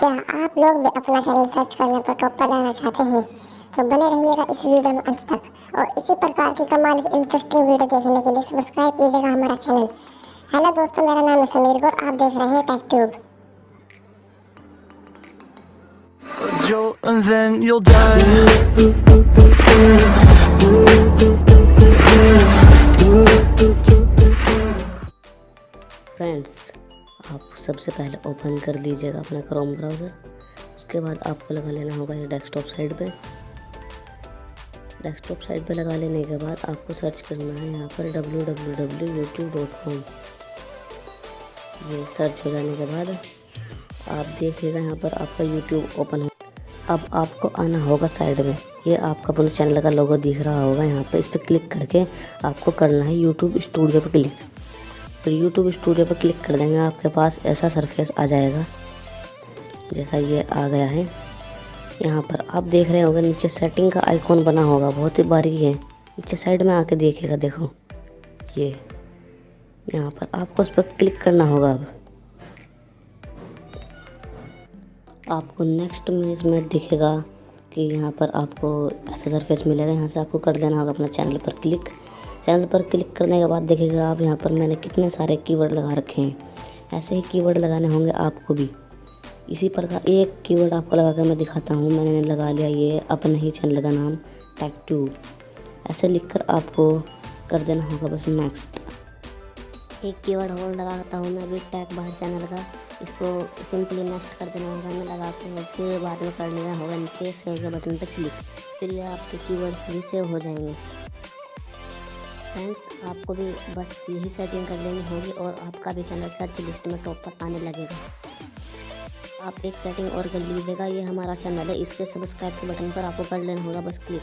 क्या आप लोग भी अपना चैनल सर्च करने पर टॉप पर लाना चाहते हैं तो बने रहिएगा इस वीडियो में अंत तक। और इसी प्रकार की कमाल की इंटरेस्टिंग वीडियो देखने के लिए सब्सक्राइब कीजिएगा हमारा चैनल। हेलो दोस्तों, मेरा नाम है समीर और आप देख रहे हैं tech tube. Jolt and then you'll die. Friends, आप सबसे पहले ओपन कर लीजिएगा अपना क्रोम ब्राउज़र। उसके बाद आपको लगा लेना होगा ये डेस्कटॉप साइड पे। डेस्कटॉप साइड पे लगा लेने के बाद आपको सर्च करना है यहाँ पर www.youtube.com। ये सर्च हो जाने के बाद आप देखिएगा यहाँ पर आपका यूट्यूब ओपन हो। अब आपको आना होगा साइड में, ये आपका अपने चैनल का लोगो दिख रहा होगा यहाँ पर। इस पर क्लिक करके आपको करना है यूट्यूब स्टूडियो पर क्लिक। फिर यूट्यूब स्टूडियो पर क्लिक कर देंगे, आपके पास ऐसा सरफेस आ जाएगा जैसा ये आ गया है। यहाँ पर आप देख रहे होंगे नीचे सेटिंग का आइकॉन बना होगा, बहुत ही बारीक है। नीचे साइड में आके देखिएगा, देखो ये यहाँ पर आपको उस पर क्लिक करना होगा। अब आपको नेक्स्ट में इसमें दिखेगा कि यहाँ पर आपको ऐसा सरफेस मिलेगा। यहाँ से आपको कर देना होगा अपना चैनल पर क्लिक। चैनल पर क्लिक करने के बाद देखिएगा आप यहाँ पर मैंने कितने सारे कीवर्ड लगा रखे हैं। ऐसे ही कीवर्ड लगाने होंगे आपको भी। इसी प्रकार एक कीवर्ड आपको लगा कर मैं दिखाता हूँ। मैंने लगा लिया ये अपने ही चैनल का नाम टेक ट्यूब। ऐसे लिखकर आपको कर देना होगा बस नेक्स्ट। एक कीवर्ड और लगाता हूँ मैं अभी टैग बाहर चैनल का, इसको सिंपली नेक्स्ट कर देना होगा मैं लगा के। फिर बाद में कर लेना होगा नीचे सेव के बटन पर क्लिक। फिर ये आपके कीवर्ड्स भी सेव हो जाएंगे। फ्रेंड्स, आपको भी बस यही सेटिंग कर लेनी होगी और आपका भी चैनल सर्च लिस्ट में टॉप पर आने लगेगा। आप एक सेटिंग और कर लीजिएगा, ये हमारा चैनल है, इसके सब्सक्राइब के बटन पर आपको कर लेना होगा बस क्लिक।